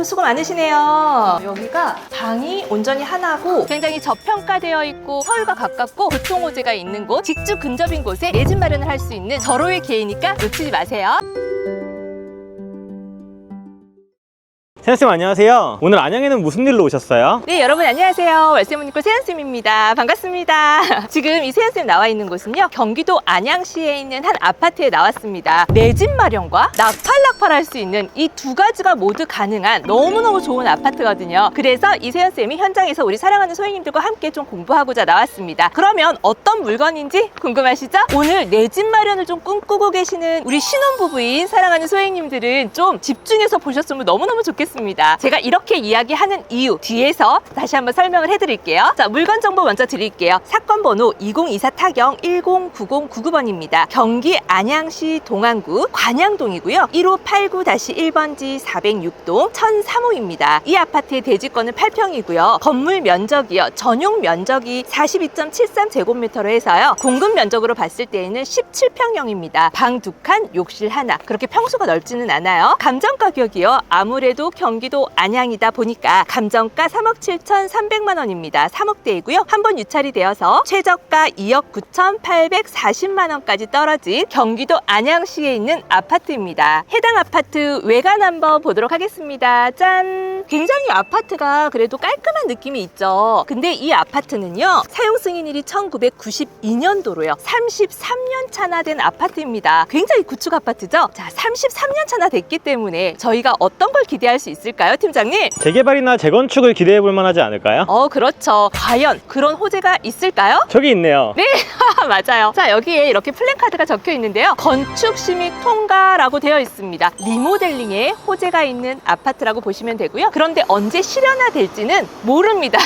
아유, 수고 많으시네요. 여기가 방이 온전히 하나고 굉장히 저평가되어 있고 서울과 가깝고 교통호재가 있는 곳, 직주 근접인 곳에 내 집 마련을 할 수 있는 절호의 기회니까 놓치지 마세요. 세연쌤 안녕하세요. 오늘 안양에는 무슨 일로 오셨어요? 네, 여러분 안녕하세요. 월세문입고 세연쌤입니다. 반갑습니다. 지금 이 세연쌤 나와 있는 곳은요, 경기도 안양시에 있는 한 아파트에 나왔습니다. 내 집 마련과 낙팔할 수 있는 이 두 가지가 모두 가능한 너무너무 좋은 아파트거든요. 그래서 이 세연쌤이 현장에서 우리 사랑하는 소행님들과 함께 좀 공부하고자 나왔습니다. 그러면 어떤 물건인지 궁금하시죠? 오늘 내 집 마련을 좀 꿈꾸고 계시는 우리 신혼부부인 사랑하는 소행님들은 좀 집중해서 보셨으면 너무너무 좋겠습니다. 제가 이렇게 이야기하는 이유 뒤에서 다시 한번 설명을 해드릴게요. 자, 물건 정보 먼저 드릴게요. 사건 번호 2024 타경 109099번입니다. 경기 안양시 동안구 관양동이고요. 1589-1번지 406동 1003호입니다. 이 아파트의 대지권은 8평이고요. 건물 면적이요, 전용 면적이 42.73제곱미터로 해서요, 공급 면적으로 봤을 때에는 17평형입니다. 방 2칸, 욕실 하나. 그렇게 평수가 넓지는 않아요. 감정 가격이요, 아무래도 경기도 안양이다 보니까 감정가 3억 7,300만 원입니다. 3억대이고요. 한 번 유찰이 되어서 최저가 2억 9,840만 원까지 떨어진 경기도 안양시에 있는 아파트입니다. 해당 아파트 외관 한번 보도록 하겠습니다. 짠! 굉장히 아파트가 그래도 깔끔한 느낌이 있죠. 근데 이 아파트는요, 사용 승인일이 1992년도로요. 33년 차나 된 아파트입니다. 굉장히 구축 아파트죠? 자, 33년 차나 됐기 때문에 저희가 어떤 걸 기대할 수 있을까요, 팀장님? 재개발이나 재건축을 기대해 볼 만하지 않을까요? 그렇죠. 과연 그런 호재가 있을까요? 저기 있네요. 네, 맞아요. 자, 여기에 이렇게 플랜카드가 적혀 있는데요. 건축 심의 통과라고 되어 있습니다. 리모델링에 호재가 있는 아파트라고 보시면 되고요. 그런데 언제 실현화될지는 모릅니다.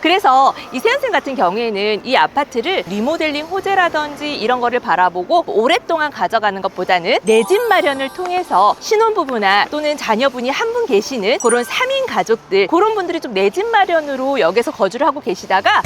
그래서 이 세연쌤 같은 경우에는 이 아파트를 리모델링 호재라든지 이런 거를 바라보고 오랫동안 가져가는 것보다는 내 집 마련을 통해서 신혼부부나 또는 자녀분이 한 분 계시는 그런 3인 가족들, 그런 분들이 좀 내 집 마련으로 여기서 거주를 하고 계시다가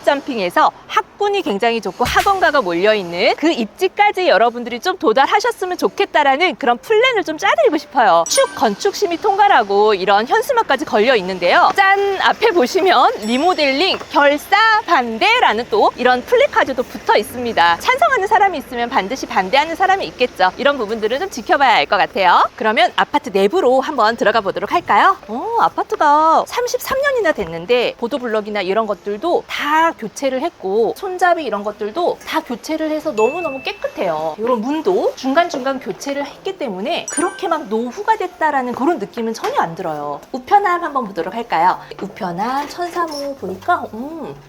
점핑해서 학군이 굉장히 좋고 학원가가 몰려있는 그 입지까지 여러분들이 좀 도달하셨으면 좋겠다라는 그런 플랜을 좀 짜드리고 싶어요. 축 건축 심의 통과라고 이런 현수막까지 걸려 있는데요. 짠! 앞에 보시면 리모델링 결사 반대라는 또 이런 플래카드도 붙어 있습니다. 찬성하는 사람이 있으면 반드시 반대하는 사람이 있겠죠. 이런 부분들은 좀 지켜봐야 할 것 같아요. 그러면 아파트 내부로 한번 들어가 보도록 할까요? 아파트가 33년이나 됐는데 보도블럭이나 이런 것들도 다 교체를 했고 손잡이 이런 것들도 다 교체를 해서 너무너무 깨끗해요. 이런 문도 중간중간 교체를 했기 때문에 그렇게 막 노후가 됐다라는 그런 느낌은 전혀 안 들어요. 우편함 한번 보도록 할까요? 우편함 1003호 보니까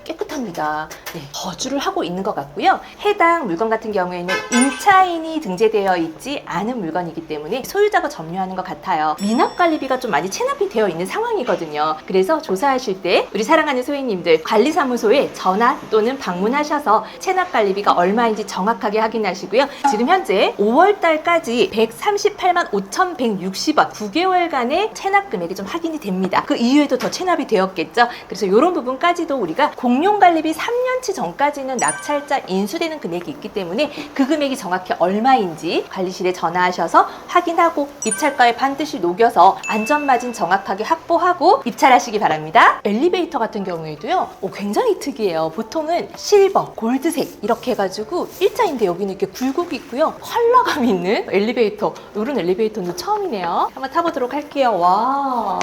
깨끗합니다. 네, 거주를 하고 있는 것 같고요. 해당 물건 같은 경우에는 임차인이 등재되어 있지 않은 물건이기 때문에 소유자가 점유하는 것 같아요. 미납관리비가 좀 많이 체납이 되어 있는 상황이거든요. 그래서 조사하실 때 우리 사랑하는 소행님들 관리사무소에 전화 또는 방문하셔서 체납관리비가 얼마인지 정확하게 확인하시고요. 지금 현재 5월달까지 138만 5,160원 9개월간의 체납 금액이 좀 확인이 됩니다. 그 이후에도 더 체납이 되었겠죠. 그래서 이런 부분까지도 우리가 공용관리비 3년치 전까지는 낙찰자 인수되는 금액이 있기 때문에 그 금액이 정확히 얼마인지 관리실에 전화하셔서 확인하고 입찰가에 반드시 녹여서 안전마진 정확하게 확보하고 입찰하시기 바랍니다. 엘리베이터 같은 경우에도요, 굉장히 특이해요. 보통은 실버, 골드색 이렇게 해가지고 일자인데 여기는 이렇게 굴곡이 있고요. 컬러감 있는 엘리베이터, 이런 엘리베이터는 처음이네요. 한번 타보도록 할게요. 와,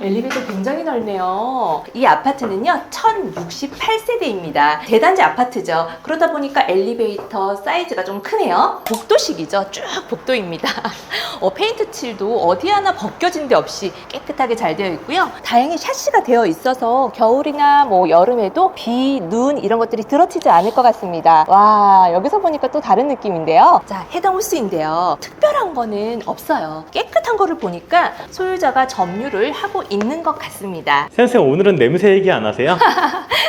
엘리베이터 굉장히 넓네요. 이 아파트는요 1068세대입니다. 대단지 아파트죠. 그러다 보니까 엘리베이터 사이즈가 좀 크네요. 복도식이죠. 쭉 복도입니다. 페인트 칠도 어디 하나 벗겨진 데 없이 깨끗하게 잘 되어 있고요. 다행히 샤시가 되어 있어서 겨울이나 뭐 여름에도 비, 눈 이런 것들이 들어치지 않을 것 같습니다. 와, 여기서 보니까 또 다른 느낌인데요. 자, 해당 호수인데요. 특별한 거는 없어요. 깨끗한 거를 보니까 소유자가 점유를 하고 있는 것 같습니다. 세연쌤 오늘은 냄새 얘기 안 하세요?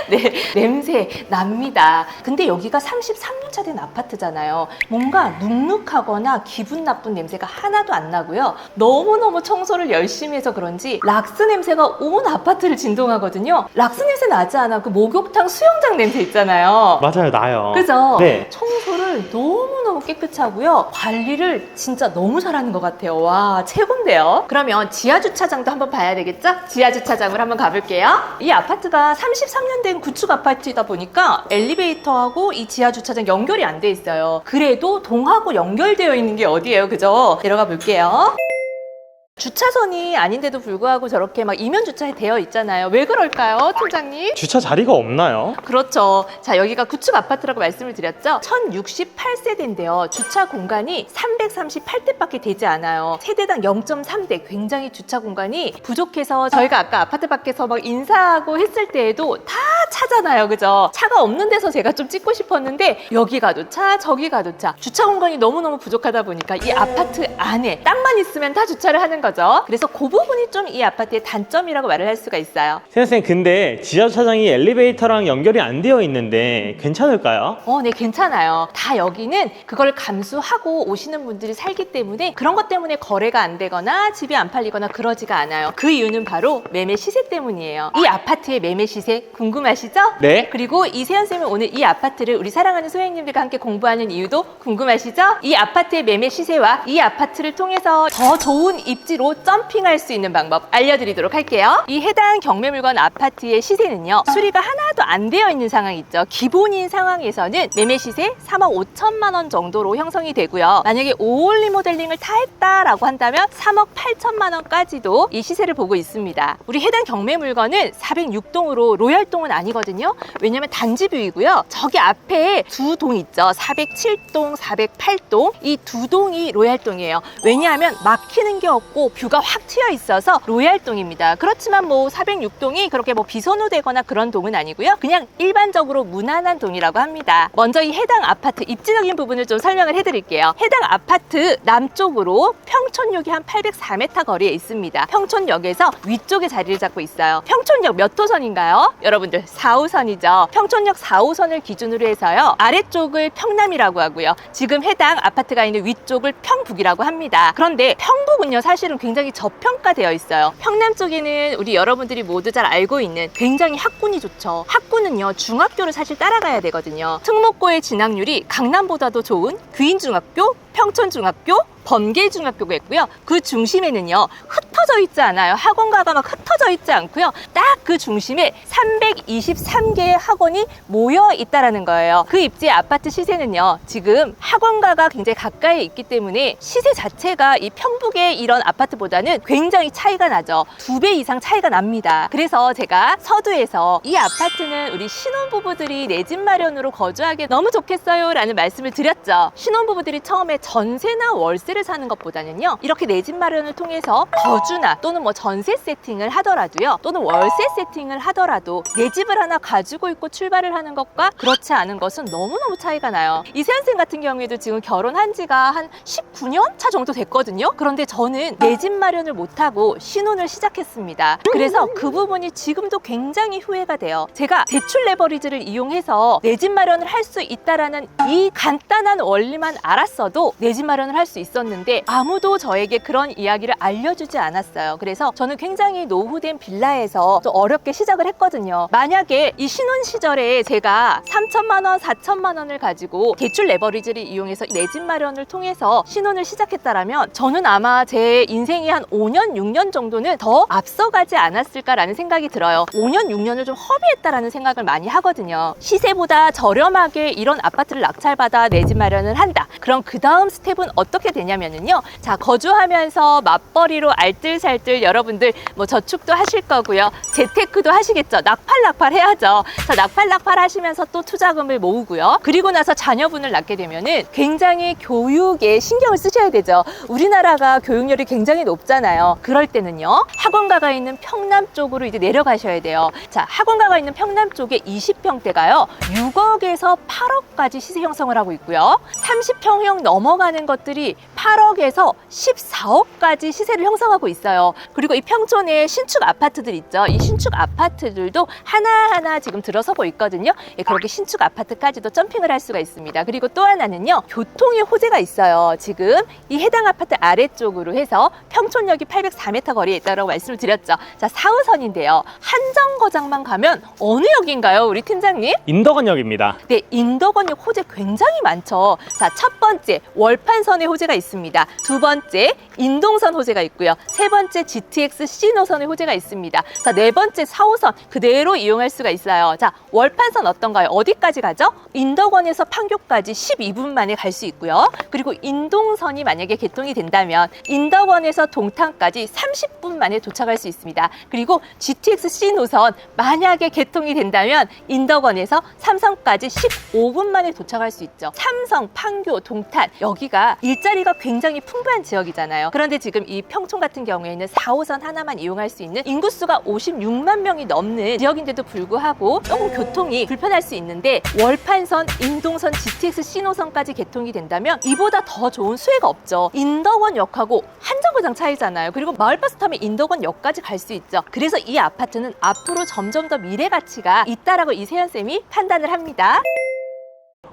네, 냄새 납니다. 근데 여기가 33년차 된 아파트잖아요. 뭔가 눅눅하거나 기분 나쁜 냄새가 하나도 안 나고요. 너무너무 청소를 열심히 해서 그런지 락스 냄새가 온 아파트를 진동하거든요. 락스 냄새 나지 않아? 그 목욕탕 수영장 냄새 있잖아요. 맞아요, 나요. 그죠? 네. 청소를 너무너무 깨끗이 하고요. 관리를 진짜 너무 잘하는 것 같아요. 와, 최고인데요? 그러면 지하주차장도 한번 봐야 되겠죠? 지하주차장으로 한번 가볼게요. 이 아파트가 33년 된 구축 아파트이다 보니까 엘리베이터하고 이 지하주차장 연결이 안 돼 있어요. 그래도 동하고 연결되어 있는 게 어디예요? 그죠? 내려가 볼게요. 주차선이 아닌데도 불구하고 저렇게 막 이면 주차에 되어 있잖아요. 왜 그럴까요, 팀장님? 주차 자리가 없나요? 그렇죠. 자, 여기가 구축 아파트라고 말씀을 드렸죠. 1068세대인데요. 주차 공간이 338대밖에 되지 않아요. 세대당 0.3대, 굉장히 주차 공간이 부족해서 저희가 아까 아파트 밖에서 막 인사하고 했을 때에도 다 차잖아요. 그죠? 차가 없는 데서 제가 좀 찍고 싶었는데 여기 가도 차, 저기 가도 차. 주차 공간이 너무너무 부족하다 보니까 이 아파트 안에 땅만 있으면 다 주차를 하는 거죠. 그래서 그 부분이 좀 이 아파트의 단점이라고 말을 할 수가 있어요. 선생님, 근데 지하주차장이 엘리베이터랑 연결이 안 되어 있는데 괜찮을까요? 네, 괜찮아요. 다 여기는 그걸 감수하고 오시는 분들이 살기 때문에 그런 것 때문에 거래가 안 되거나 집이 안 팔리거나 그러지가 않아요. 그 이유는 바로 매매 시세 때문이에요. 이 아파트의 매매 시세 궁금하시죠? 네. 그리고 이세연쌤이 오늘 이 아파트를 우리 사랑하는 소행님들과 함께 공부하는 이유도 궁금하시죠? 이 아파트의 매매 시세와 이 아파트를 통해서 더 좋은 입지로 점핑할 수 있는 방법 알려드리도록 할게요. 이 해당 경매물건 아파트의 시세는요, 수리가 하나도 안 되어 있는 상황 있죠. 기본인 상황에서는 매매 시세 3억 5천만 원 정도로 형성이 되고요. 만약에 5월 리모델링을 다 했다라고 한다면 3억 8천만 원까지도 이 시세를 보고 있습니다. 우리 해당 경매물건은 406동으로 로얄동은 아니거든요. 왜냐면 단지뷰이고요. 저기 앞에 두 동 있죠. 407동, 408동. 이 두 동이 로얄동이에요. 왜냐하면 막히는 게 없고 뷰가 확 튀어 있어서 로얄동입니다. 그렇지만 뭐 406동이 그렇게 뭐 비선호되거나 그런 동은 아니고요. 그냥 일반적으로 무난한 동이라고 합니다. 먼저 이 해당 아파트 입지적인 부분을 좀 설명을 해드릴게요. 해당 아파트 남쪽으로 평촌역이 한 804m 거리에 있습니다. 평촌역에서 위쪽에 자리를 잡고 있어요. 평촌역 몇 호선인가요? 여러분들 4호선이죠. 평촌역 4호선을 기준으로 해서요. 아래쪽을 평남이라고 하고요. 지금 해당 아파트가 있는 위쪽을 평북이라고 합니다. 그런데 평북은요, 사실은 굉장히 저평가되어 있어요. 평남 쪽에는 우리 여러분들이 모두 잘 알고 있는 굉장히 학군이 좋죠. 학군은요, 중학교를 사실 따라가야 되거든요. 특목고의 진학률이 강남보다도 좋은 귀인중학교, 평촌중학교, 범계중학교가 있고요. 그 중심에는요, 흩어져 있지 않아요. 학원가가 막 흩어져 있지 않고요. 딱 그 중심에 323개의 학원이 모여 있다라는 거예요. 그 입지의 아파트 시세는요, 지금 학원가가 굉장히 가까이 있기 때문에 시세 자체가 이 평북의 이런 아파트보다는 굉장히 차이가 나죠. 2배 이상 차이가 납니다. 그래서 제가 서두에서 이 아파트는 우리 신혼부부들이 내 집 마련으로 거주하기 너무 좋겠어요 라는 말씀을 드렸죠. 신혼부부들이 처음에 전세나 월세를 사는 것보다는요, 이렇게 내 집 마련을 통해서 거주나 또는 뭐 전세 세팅을 하더라도요, 또는 월세 세팅을 하더라도 내 집을 하나 가지고 있고 출발을 하는 것과 그렇지 않은 것은 너무너무 차이가 나요. 이세연쌤 같은 경우에도 지금 결혼한 지가 한 19년 차 정도 됐거든요. 그런데 저는 내 집 마련을 못하고 신혼을 시작했습니다. 그래서 그 부분이 지금도 굉장히 후회가 돼요. 제가 대출 레버리지를 이용해서 내 집 마련을 할 수 있다라는 이 간단한 원리만 알았어도 내 집 마련을 할 수 있었는데 아무도 저에게 그런 이야기를 알려주지 않았어요. 그래서 저는 굉장히 노후된 빌라에서 좀 어렵게 시작을 했거든요. 만약에 이 신혼 시절에 제가 3천만 원, 4천만 원을 가지고 대출 레버리지를 이용해서 내 집 마련을 통해서 신혼을 시작했다라면 저는 아마 제 인생이 한 5년, 6년 정도는 더 앞서가지 않았을까라는 생각이 들어요. 5년, 6년을 좀 허비했다라는 생각을 많이 하거든요. 시세보다 저렴하게 이런 아파트를 낙찰받아 내 집 마련을 한다. 그럼 그 다음 스텝은 어떻게 되냐면요. 자, 거주하면서 맞벌이로 알뜰살뜰 여러분들 뭐 저축도 하실 거고요. 재테크도 하시겠죠. 낙팔 해야죠. 자, 낙팔 하시면서 또 투자금을 모으고요. 그리고 나서 자녀분을 낳게 되면은 굉장히 교육에 신경을 쓰셔야 되죠. 우리나라가 교육열이 굉장히 높잖아요. 그럴 때는요, 학원가가 있는 평남 쪽으로 이제 내려가셔야 돼요. 자, 학원가가 있는 평남 쪽에 20평대가요, 6억에서 8억까지 시세 형성을 하고 있고요. 30평형 넘어 넘어가는 것들이 8억에서 14억까지 시세를 형성하고 있어요. 그리고 이 평촌에 신축 아파트들 있죠. 이 신축 아파트들도 하나하나 지금 들어서고 있거든요. 예, 그렇게 신축 아파트까지도 점핑을 할 수가 있습니다. 그리고 또 하나는요, 교통의 호재가 있어요. 지금 이 해당 아파트 아래쪽으로 해서 평촌역이 804m 거리에 있다고 말씀을 드렸죠. 자, 4호선인데요. 한정거장만 가면 어느 역인가요, 우리 팀장님? 인덕원역입니다. 네, 인덕원역 호재 굉장히 많죠. 자, 첫 번째 월판선의 호재가 있습니다. 두 번째 인동선 호재가 있고요. 세 번째 GTX C 노선의 호재가 있습니다. 자, 네 번째 4호선 그대로 이용할 수가 있어요. 자, 월판선 어떤가요? 어디까지 가죠? 인덕원에서 판교까지 12분 만에 갈 수 있고요. 그리고 인동선이 만약에 개통이 된다면 인덕원에서 동탄까지 30분 만에 도착할 수 있습니다. 그리고 GTX C 노선 만약에 개통이 된다면 인덕원에서 삼성까지 15분 만에 도착할 수 있죠. 삼성, 판교, 동탄 여기가 일자리가 굉장히 풍부한 지역이잖아요. 그런데 지금 이 평촌 같은 경우에는 4호선 하나만 이용할 수 있는 인구수가 56만 명이 넘는 지역인데도 불구하고 조금 교통이 불편할 수 있는데 월판선, 인동선, GTX C노선까지 개통이 된다면 이보다 더 좋은 수혜가 없죠. 인덕원역하고 한정거장 차이잖아요. 그리고 마을버스 타면 인덕원역까지 갈 수 있죠. 그래서 이 아파트는 앞으로 점점 더 미래 가치가 있다라고 이세연쌤이 판단을 합니다.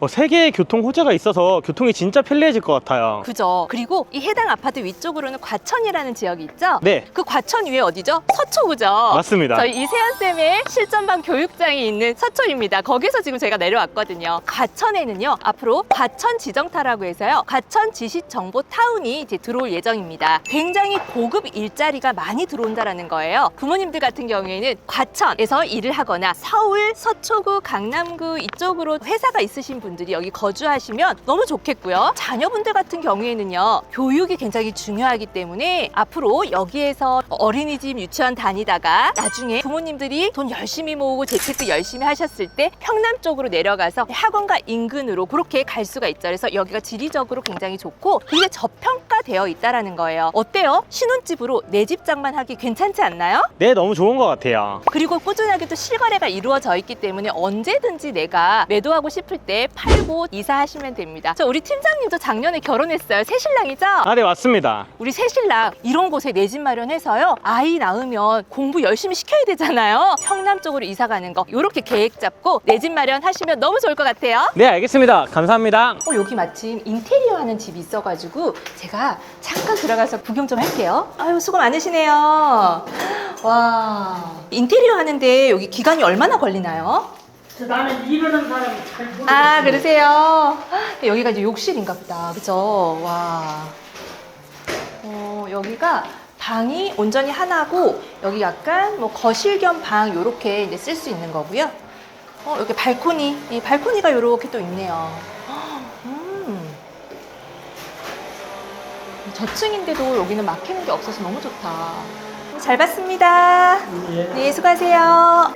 세계의 교통 호재가 있어서 교통이 진짜 편리해질 것 같아요. 그죠. 그리고 이 해당 아파트 위쪽으로는 과천이라는 지역이 있죠. 네. 그 과천 위에 어디죠? 서초구죠. 맞습니다. 저희 이세연쌤의 실전방 교육장이 있는 서초입니다. 거기서 지금 제가 내려왔거든요. 과천에는요, 앞으로 과천 지정타라고 해서요, 과천 지식정보타운이 이제 들어올 예정입니다. 굉장히 고급 일자리가 많이 들어온다라는 거예요. 부모님들 같은 경우에는 과천에서 일을 하거나 서울, 서초구, 강남구 이쪽으로 회사가 있으신 분들이 여기 거주하시면 너무 좋겠고요. 자녀분들 같은 경우에는요, 교육이 굉장히 중요하기 때문에 앞으로 여기에서 어린이집, 유치원 다니다가 나중에 부모님들이 돈 열심히 모으고 재테크 열심히 하셨을 때 평남 쪽으로 내려가서 학원과 인근으로 그렇게 갈 수가 있죠. 그래서 여기가 지리적으로 굉장히 좋고 그게 저평가되어 있다라는 거예요. 어때요? 신혼집으로 내 집장만 하기 괜찮지 않나요? 네, 너무 좋은 것 같아요. 그리고 꾸준하게 또 실거래가 이루어져 있기 때문에 언제든지 내가 매도하고 싶을 때 팔고 이사하시면 됩니다. 우리 팀장님도 작년에 결혼했어요. 새신랑이죠? 네, 맞습니다. 우리 새신랑 이런 곳에 내 집 마련해서요, 아이 낳으면 공부 열심히 시켜야 되잖아요. 평남 쪽으로 이사 가는 거 이렇게 계획 잡고 내 집 마련하시면 너무 좋을 것 같아요. 네, 알겠습니다. 감사합니다. 여기 마침 인테리어 하는 집이 있어가지고 제가 잠깐 들어가서 구경 좀 할게요. 아유, 수고 많으시네요. 와, 인테리어 하는데 여기 기간이 얼마나 걸리나요? 나는 이러는 사람이 잘 모르겠어요. 아, 그러세요? 여기가 이제 욕실인가 보다. 그죠? 와. 여기가 방이 온전히 하나고, 여기 약간 뭐 거실 겸 방 요렇게 이제 쓸 수 있는 거고요. 여기 발코니. 이 발코니가 요렇게 또 있네요. 저층인데도 여기는 막히는 게 없어서 너무 좋다. 잘 봤습니다. 네, 수고하세요.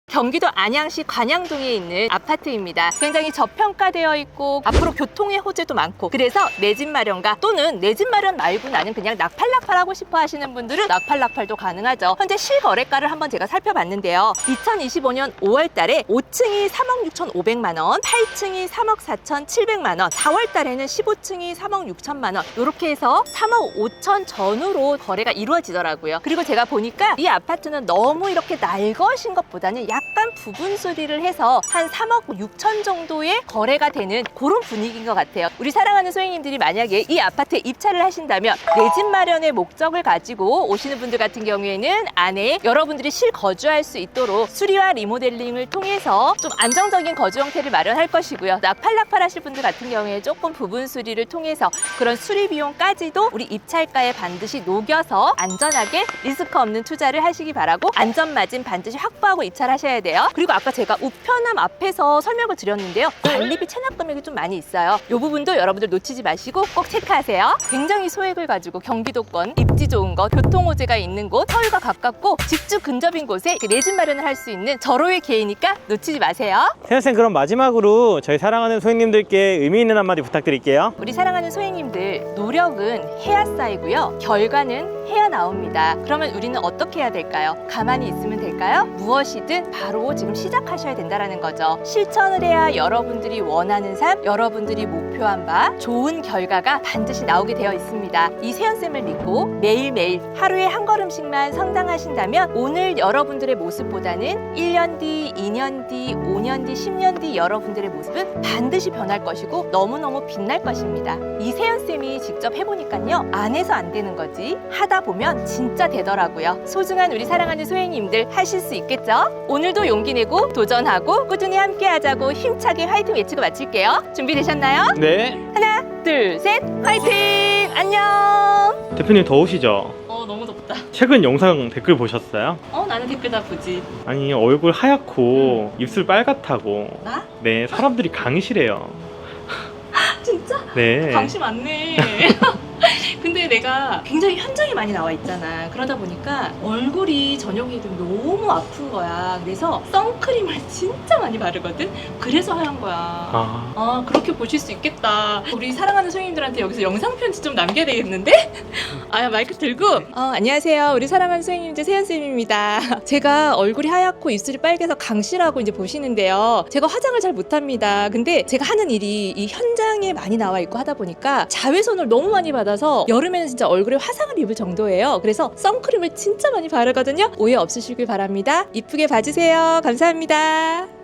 경기도 안양시 관양동에 있는 아파트입니다. 굉장히 저평가되어 있고 앞으로 교통의 호재도 많고, 그래서 내 집 마련가 또는 내 집 마련 말고 나는 그냥 낙팔낙팔 하고 싶어 하시는 분들은 낙팔낙팔도 가능하죠. 현재 실거래가를 한번 제가 살펴봤는데요. 2025년 5월 달에 5층이 3억 6,500만 원, 8층이 3억 4,700만 원, 4월 달에는 15층이 3억 6천만 원, 이렇게 해서 3억 5천 전후로 거래가 이루어지더라고요. 그리고 제가 보니까 이 아파트는 너무 이렇게 날것인 것보다는 약간 부분 수리를 해서 한 3억 6천 정도의 거래가 되는 그런 분위기인 것 같아요. 우리 사랑하는 소행님들이 만약에 이 아파트에 입찰을 하신다면 내 집 마련의 목적을 가지고 오시는 분들 같은 경우에는 안에 여러분들이 실거주할 수 있도록 수리와 리모델링을 통해서 좀 안정적인 거주 형태를 마련할 것이고요. 낙팔낙팔 하실 분들 같은 경우에 조금 부분 수리를 통해서 그런 수리 비용까지도 우리 입찰가에 반드시 녹여서 안전하게 리스크 없는 투자를 하시기 바라고, 안전마진 반드시 확보하고 입찰하셔야 돼요. 그리고 아까 제가 우편함 앞에서 설명을 드렸는데요, 관리비 체납 금액이 좀 많이 있어요. 이 부분도 여러분들 놓치지 마시고 꼭 체크하세요. 굉장히 소액을 가지고 경기도권 입지 좋은 거, 교통호재가 있는 곳, 서울과 가깝고 직주 근접인 곳에 내 집 마련을 할 수 있는 절호의 기회니까 놓치지 마세요. 세연쌤, 그럼 마지막으로 저희 사랑하는 소행님들께 의미 있는 한마디 부탁드릴게요. 우리 사랑하는 소행님들, 노력은 해야 쌓이고요, 결과는 해야 나옵니다. 그러면 우리는 어떻게 해야 될까요? 가만히 있으면 될까요? 무엇이든 바로 지금 시작하셔야 된다는 거죠. 실천을 해야 여러분들이 원하는 삶, 여러분들이 목표 발표한 바 좋은 결과가 반드시 나오게 되어 있습니다. 이 세연쌤을 믿고 매일매일 하루에 한 걸음씩만 성장하신다면 오늘 여러분들의 모습보다는 1년 뒤, 2년 뒤, 5년 뒤, 10년 뒤 여러분들의 모습은 반드시 변할 것이고 너무너무 빛날 것입니다. 이 세연쌤이 직접 해보니까요. 안 해서 안 되는 거지 하다 보면 진짜 되더라고요. 소중한 우리 사랑하는 소행님들 하실 수 있겠죠? 오늘도 용기 내고 도전하고 꾸준히 함께 하자고 힘차게 화이팅 외치고 마칠게요. 준비되셨나요? 네. 하나, 둘, 셋, 화이팅! 안녕! 대표님 더우시죠? 너무 덥다. 최근 영상 댓글 보셨어요? 나는 댓글 다 보지. 아니 얼굴 하얗고 입술 빨갛다고. 나? 네, 사람들이 강시래요. 진짜? 네. 강심 많네. 근데 내가 굉장히 현장에 많이 나와 있잖아. 그러다 보니까 얼굴이 저녁에 좀 너무 아픈 거야. 그래서 선크림을 진짜 많이 바르거든? 그래서 하얀 거야. 그렇게 보실 수 있겠다. 우리 사랑하는 소행님들한테 여기서 영상 편지 좀 남겨야 되겠는데? 마이크 들고 안녕하세요. 우리 사랑하는 소행님들 세연쌤입니다. 제가 얼굴이 하얗고 입술이 빨개서 강씨라고 이제 보시는데요. 제가 화장을 잘 못합니다. 근데 제가 하는 일이 이 현장에 많이 나와 있고 하다 보니까 자외선을 너무 많이 받아서 여름에는 진짜 얼굴에 화상을 입을 정도예요. 그래서 선크림을 진짜 많이 바르거든요. 오해 없으시길 바랍니다. 이쁘게 봐주세요. 감사합니다.